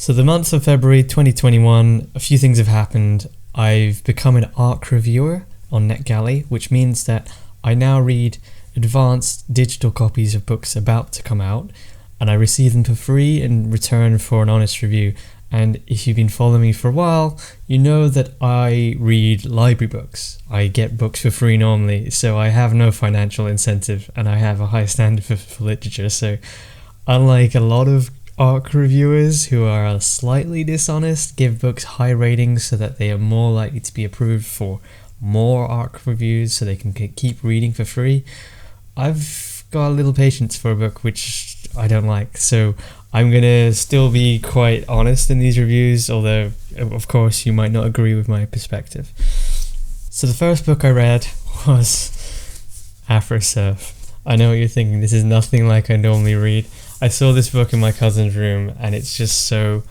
So the month of February 2021, a few things have happened. I've become an ARC reviewer on NetGalley, which means that I now read advanced digital copies of books about to come out, and I receive them for free in return for an honest review. And if you've been following me for a while, you know that I read library books. I get books for free normally, so I have no financial incentive, and I have a high standard for literature. So unlike a lot of ARC reviewers who are slightly dishonest, give books high ratings so that they are more likely to be approved for more ARC reviews so they can keep reading for free, I've got a little patience for a book which I don't like. So I'm going to still be quite honest in these reviews, although of course you might not agree with my perspective. So the first book I read was Afrosurf. I know what you're thinking, this is nothing like I normally read. I saw this book in my cousin's room and it's just so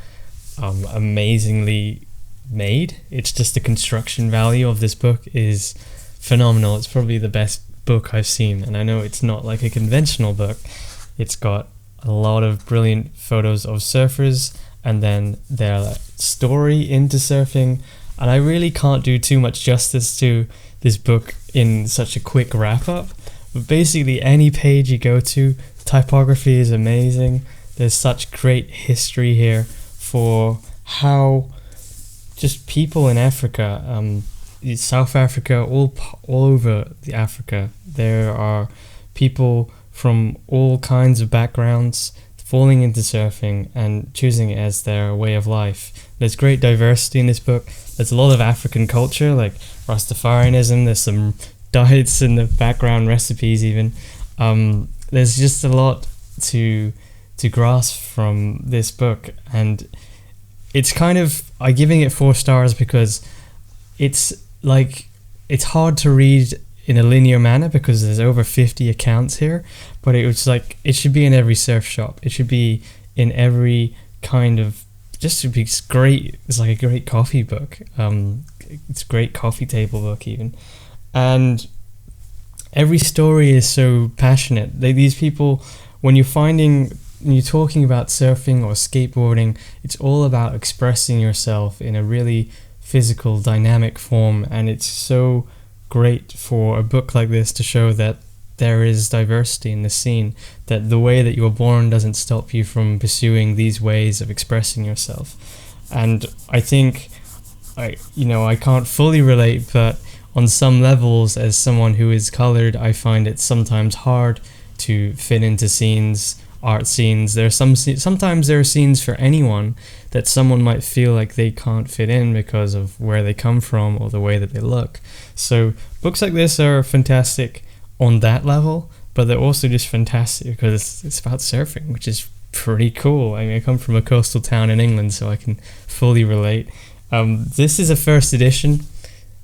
amazingly made. It's just the construction value of this book is phenomenal. It's probably the best book I've seen, and I know it's not like a conventional book. It's got a lot of brilliant photos of surfers and then their story into surfing, and I really can't do too much justice to this book in such a quick wrap up. But basically any page you go to, typography is amazing. There's such great history here for how just people in Africa, South Africa, all over the Africa, there are people from all kinds of backgrounds falling into surfing and choosing it as their way of life. There's great diversity in this book. There's a lot of African culture, like Rastafarianism. There's some diets in the background, recipes even. There's just a lot to grasp from this book, and it's kind of, I'm giving it 4 stars because it's hard to read in a linear manner because there's over 50 accounts here, but it was like, it should be in every surf shop. It should be in every kind of, just to be great. It's like a great coffee book. It's a great coffee table book even. And every story is so passionate. These people, when you're talking about surfing or skateboarding, it's all about expressing yourself in a really physical, dynamic form, and it's so great for a book like this to show that there is diversity in the scene, that the way that you were born doesn't stop you from pursuing these ways of expressing yourself. And I think I can't fully relate, but on some levels, as someone who is colored, I find it sometimes hard to fit into scenes, art scenes. Sometimes there are scenes for anyone that someone might feel like they can't fit in because of where they come from or the way that they look. So books like this are fantastic on that level, but they're also just fantastic because it's about surfing, which is pretty cool. I mean, I come from a coastal town in England, so I can fully relate. This is a first edition.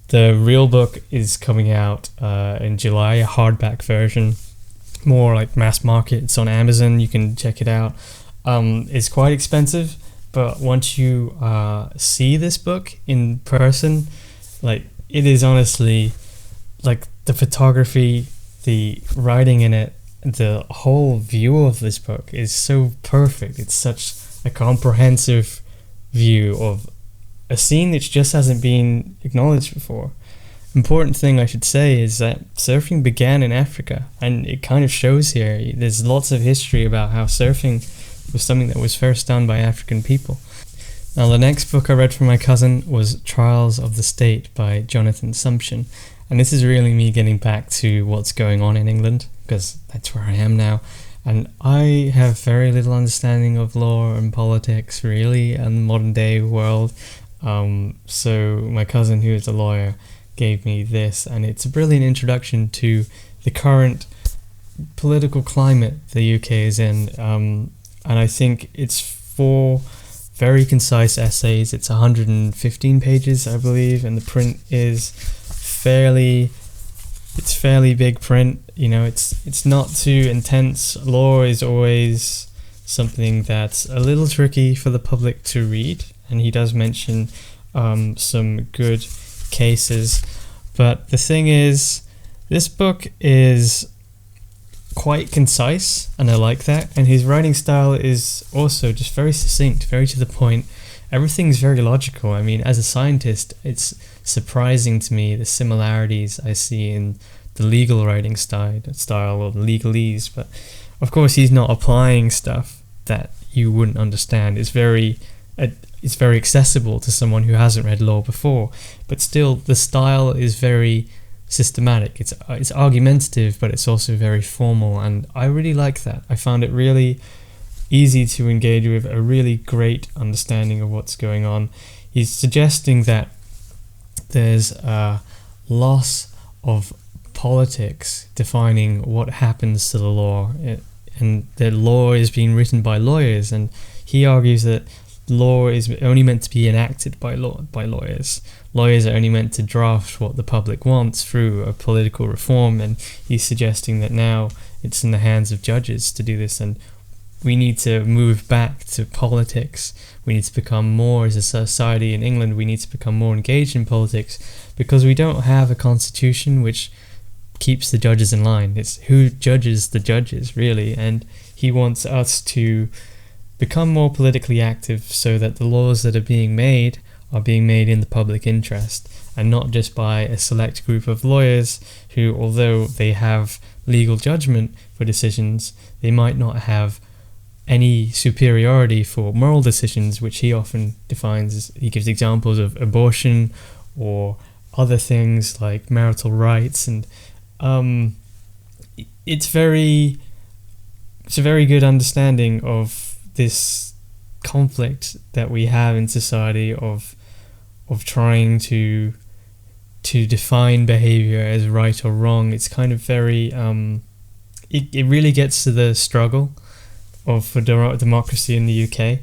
The real book is coming out in July, a hardback version, more like mass market. It's on Amazon, you can check it out. It's quite expensive, but once you see this book in person, like, it is honestly, like, the photography, the writing in it, the whole view of this book is so perfect. It's such a comprehensive view of a scene that just hasn't been acknowledged before. Important thing I should say is that surfing began in Africa, and it kind of shows here. There's lots of history about how surfing was something that was first done by African people. Now, the next book I read from my cousin was Trials of the State by Jonathan Sumption, and this is really me getting back to what's going on in England, because that's where I am now, and I have very little understanding of law and politics really in the modern day world. So my cousin, who is a lawyer, gave me this, and it's a brilliant introduction to the current political climate the UK is in, and I think it's 4 very concise essays. It's 115 pages, I believe, and the print is fairly big print. It's not too intense. Law is always something that's a little tricky for the public to read, and he does mention some good cases. But the thing is, this book is quite concise, and I like that. And his writing style is also just very succinct, very to the point. Everything's very logical. I mean, as a scientist, it's surprising to me the similarities I see in the legal writing style or the legalese. But of course, he's not applying stuff that you wouldn't understand. It's very accessible to someone who hasn't read law before. But still, the style is very systematic. It's argumentative, but it's also very formal, and I really like that. I found it really easy to engage with, a really great understanding of what's going on. He's suggesting that there's a loss of politics defining what happens to the law, and the law is being written by lawyers, and he argues that law is only meant to be enacted by lawyers. Lawyers are only meant to draft what the public wants through a political reform, and he's suggesting that now it's in the hands of judges to do this, and we need to move back to politics. We need to become more, as a society in England, we need to become more engaged in politics, because we don't have a constitution which keeps the judges in line. It's who judges the judges, really, and he wants us to become more politically active so that the laws that are being made in the public interest, and not just by a select group of lawyers who, although they have legal judgment for decisions, they might not have any superiority for moral decisions, which he often defines as, he gives examples of abortion or other things like marital rights, and it's a very good understanding of this conflict that we have in society of trying to define behavior as right or wrong. It's kind of very it really gets to the struggle for democracy in the UK,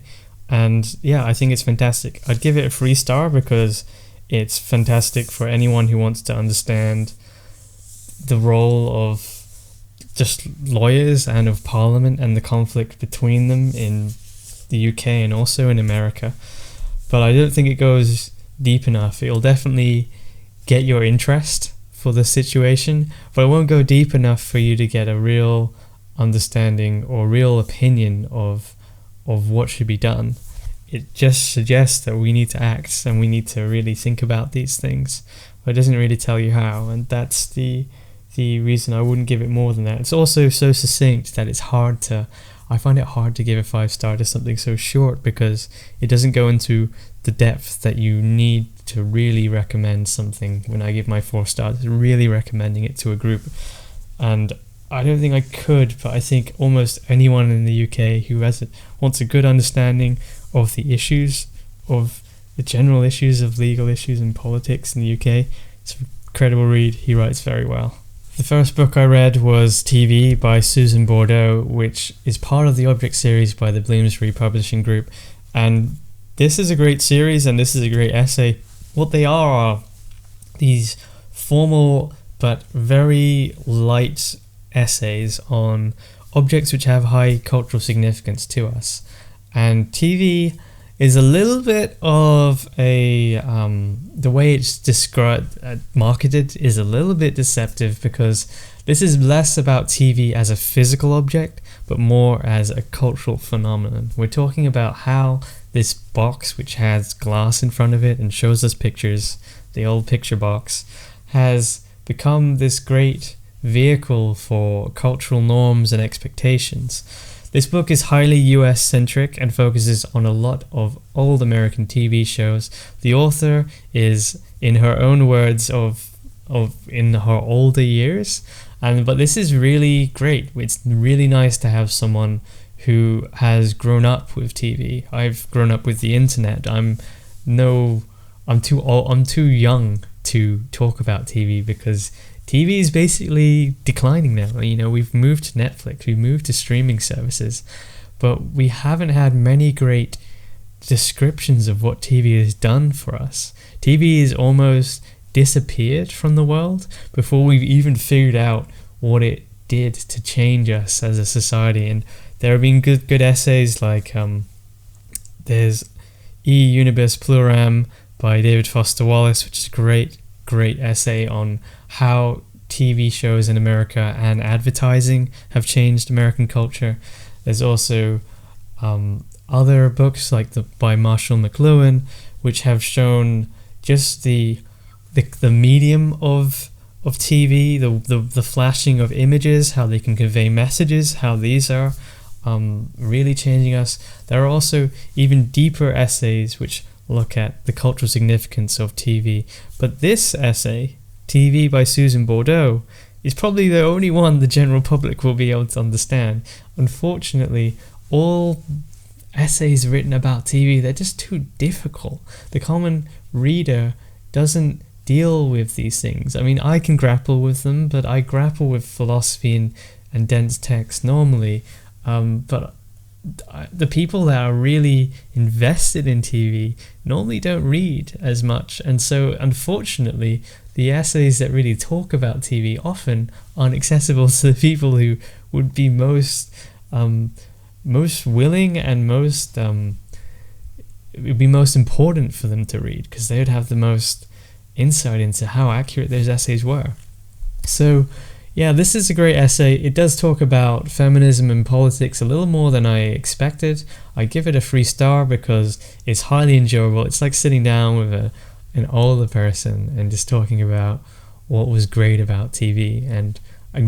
and yeah, I think it's fantastic. I'd give it a 3-star because it's fantastic for anyone who wants to understand the role of just lawyers and of Parliament and the conflict between them in the UK and also in America. But I don't think it goes deep enough. It'll definitely get your interest for the situation, but it won't go deep enough for you to get a real understanding or real opinion of what should be done. It just suggests that we need to act and we need to really think about these things, but it doesn't really tell you how, and that's the reason I wouldn't give it more than that. It's also so succinct that I find it hard to give a 5-star to something so short, because it doesn't go into the depth that you need to really recommend something. When I give my 4 stars, really recommending it to a group, and I don't think I could, but I think almost anyone in the UK who wants a good understanding of the issues, of the general issues of legal issues and politics in the UK, it's an incredible read. He writes very well. The first book I read was TV by Susan Bordo, which is part of the Object series by the Bloomsbury Publishing Group. And this is a great series and this is a great essay. What they are these formal but very light essays on objects which have high cultural significance to us. And TV is a little bit of the way it's described, marketed is a little bit deceptive, because this is less about TV as a physical object, but more as a cultural phenomenon. We're talking about how this box, which has glass in front of it and shows us pictures, the old picture box, has become this great vehicle for cultural norms and expectations. This book is highly US centric and focuses on a lot of old American TV shows. The author is, in her own words, of in her older years, but this is really great. It's really nice to have someone who has grown up with TV. I've grown up with the internet. I'm too young to talk about TV because TV is basically declining now. You know, we've moved to Netflix, we've moved to streaming services, but we haven't had many great descriptions of what TV has done for us. TV has almost disappeared from the world before we've even figured out what it did to change us as a society. And there have been good essays like there's E Unibus Pluram by David Foster Wallace, which is a great essay on how TV shows in America and advertising have changed American culture. There's also other books like by Marshall McLuhan, which have shown just the medium of TV, the flashing of images, how they can convey messages, how these are really changing us. There are also even deeper essays which look at the cultural significance of TV. But this essay, TV by Susan Bordo, is probably the only one the general public will be able to understand. Unfortunately, all essays written about TV, they're just too difficult. The common reader doesn't deal with these things. I mean, I can grapple with them, but I grapple with philosophy and dense text normally. But the people that are really invested in TV normally don't read as much. And so, unfortunately, the essays that really talk about TV often aren't accessible to the people who would be most willing and most it would be most important for them to read, because they would have the most insight into how accurate those essays were. So yeah, this is a great essay. It does talk about feminism and politics a little more than I expected. I give it a 3 star because it's highly enjoyable. It's like sitting down with an older person and just talking about what was great about TV and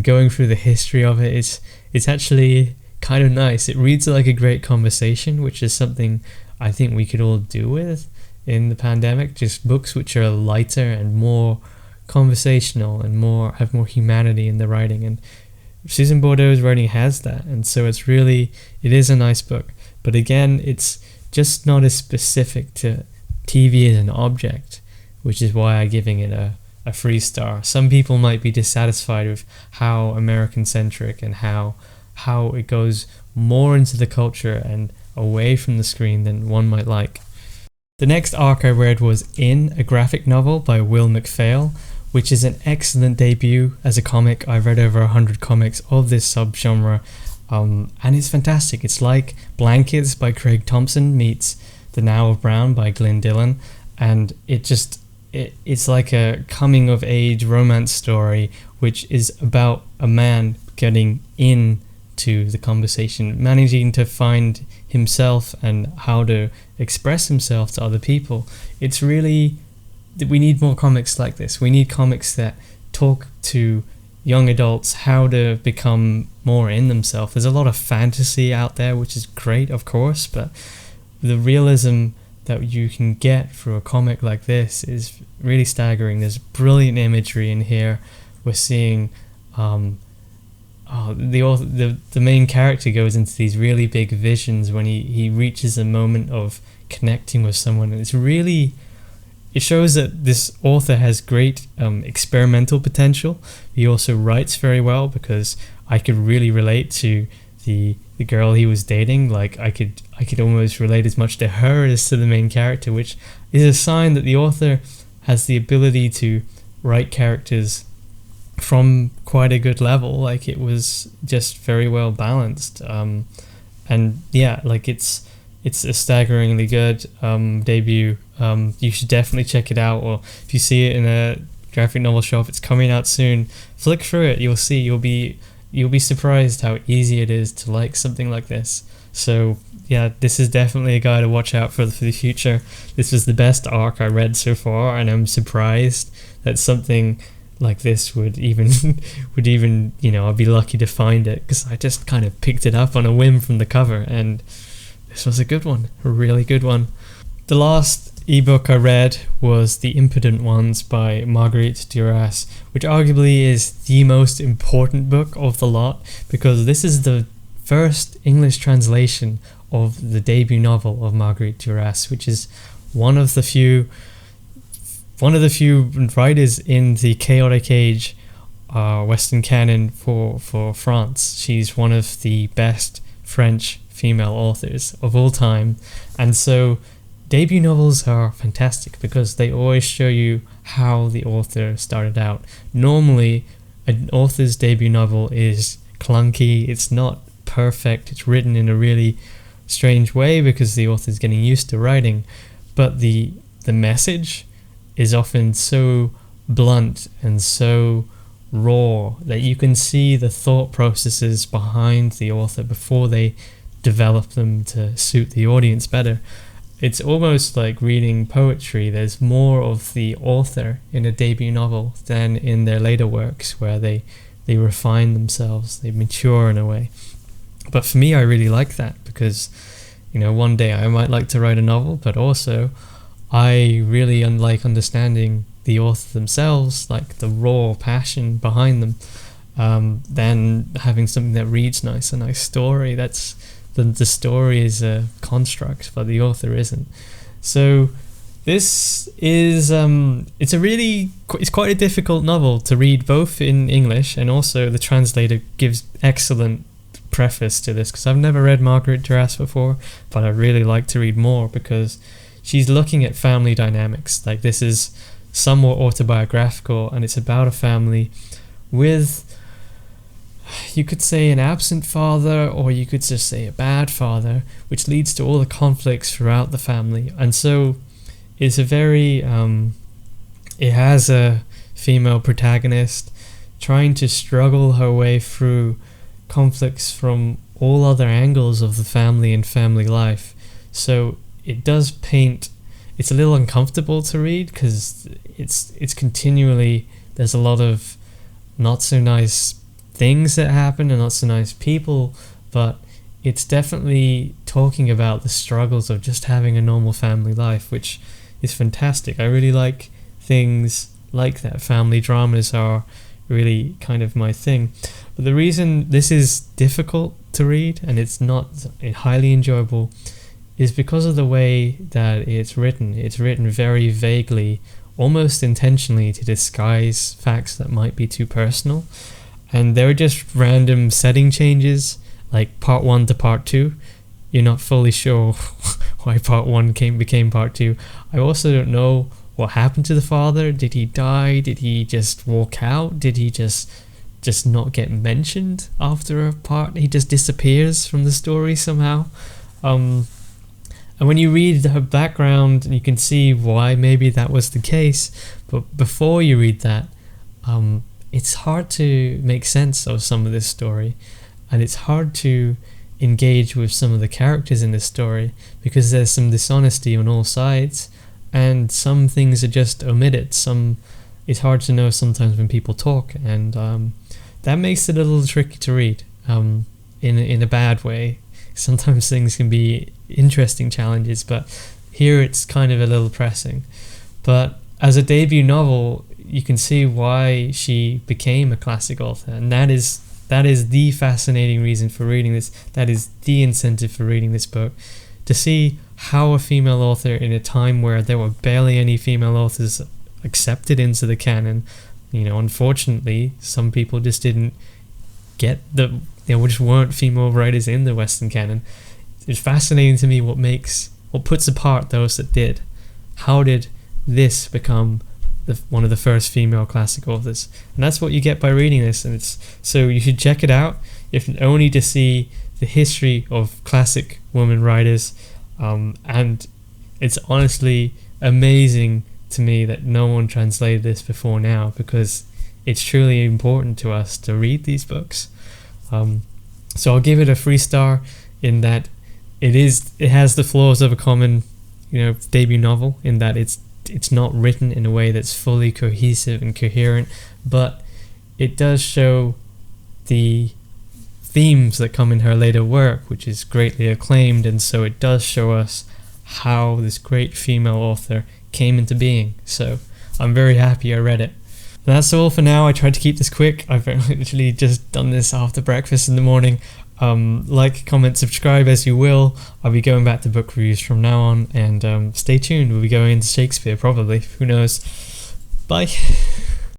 going through the history of it. It's actually kind of nice. It reads like a great conversation, which is something I think we could all do with in the pandemic. Just books which are lighter and more conversational and have more humanity in the writing, and Susan Bordo's writing has that, and so it is a nice book. But again, it's just not as specific to TV as an object, which is why I'm giving it a 3 star. Some people might be dissatisfied with how American centric and how it goes more into the culture and away from the screen than one might like. The next arc I read was a graphic novel by Will McPhail, which is an excellent debut as a comic. I've read over 100 comics of this subgenre, and it's fantastic. It's like Blankets by Craig Thompson meets The Now of Brown by Glenn Dillon, and it's like a coming-of-age romance story, which is about a man getting into the conversation, managing to find himself and how to express himself to other people. It's really... we need more comics like this. We need comics that talk to young adults how to become more in themselves. There's a lot of fantasy out there, which is great, of course, but the realism that you can get through a comic like this is really staggering. There's brilliant imagery in here. We're seeing the main character goes into these really big visions when he reaches a moment of connecting with someone, and it shows that this author has great experimental potential. He also writes very well, because I could really relate to the girl he was dating. Like I could almost relate as much to her as to the main character, which is a sign that the author has the ability to write characters from quite a good level. Like it was just very well balanced. And yeah, like it's a staggeringly good debut. You should definitely check it out, or if you see it in a graphic novel shop, it's coming out soon. Flick through it, you'll see. You'll be surprised how easy it is to like something like this. So yeah, this is definitely a guy to watch out for the future. This was the best arc I read so far, and I'm surprised that something like this would even I'd be lucky to find it, because I just kind of picked it up on a whim from the cover, and this was a good one, a really good one. The last ebook I read was The Impudent Ones by Marguerite Duras, which arguably is the most important book of the lot, because this is the first English translation of the debut novel of Marguerite Duras, which is one of the few writers in the chaotic age Western canon for France. She's one of the best French female authors of all time, and so debut novels are fantastic because they always show you how the author started out. Normally, an author's debut novel is clunky, it's not perfect, it's written in a really strange way because the author's getting used to writing, but the message is often so blunt and so raw, that you can see the thought processes behind the author before they develop them to suit the audience better. It's almost like reading poetry. There's more of the author in a debut novel than in their later works, where they refine themselves, they mature in a way. But for me, I really like that, because one day I might like to write a novel, but also I really like understanding the author themselves, like the raw passion behind them, than having something that reads nice, a nice story. That's the story is a construct, but the author isn't. So this is it's quite a difficult novel to read, both in English, and also the translator gives excellent preface to this, because I've never read Marguerite Duras before, but I'd really like to read more, because she's looking at family dynamics. Like, this is somewhat autobiographical, and it's about a family with, you could say, an absent father, or you could just say a bad father, which leads to all the conflicts throughout the family. And so it's a very it has a female protagonist trying to struggle her way through conflicts from all other angles of the family and family life. So it does paint, it's a little uncomfortable to read, because it's continually, there's a lot of not so nice things that happen and not so nice people, but it's definitely talking about the struggles of just having a normal family life, which is fantastic. I really like things like that. Family dramas are really kind of my thing. But the reason this is difficult to read and it's not highly enjoyable is because of the way that it's written. It's written very vaguely, almost intentionally, to disguise facts that might be too personal. And there are just random setting changes, like part 1 to part 2. You're not fully sure why part 1 became part 2. I also don't know what happened to the father. Did he die? Did he just walk out? Did he just not get mentioned after a part? He just disappears from the story somehow. And when you read her background, you can see why maybe that was the case. But before you read that, it's hard to make sense of some of this story, and it's hard to engage with some of the characters in this story, because there's some dishonesty on all sides, and some things are just omitted. It's hard to know sometimes when people talk, and that makes it a little tricky to read, in a bad way. Sometimes things can be interesting challenges, but here it's kind of a little pressing. But as a debut novel, you can see why she became a classic author, and that is the fascinating reason for reading this. That is the incentive for reading this book, to see how a female author, in a time where there were barely any female authors accepted into the canon, unfortunately, some people just didn't get there just weren't female writers in the Western canon. It's fascinating to me what puts apart those that did. How did this become one of the first female classic authors? And that's what you get by reading this, and so you should check it out, if only to see the history of classic women writers, and it's honestly amazing to me that no one translated this before now, because it's truly important to us to read these books. So I'll give it a 3-star, in that it has the flaws of a common debut novel, in that it's not written in a way that's fully cohesive and coherent, but it does show the themes that come in her later work, which is greatly acclaimed, and so it does show us how this great female author came into being. So I'm very happy I read it. And that's all for now. I tried to keep this quick. I've literally just done this after breakfast in the morning. Like, comment, subscribe as you will. I'll be going back to book reviews from now on, and stay tuned. We'll be going into Shakespeare probably. Who knows? Bye.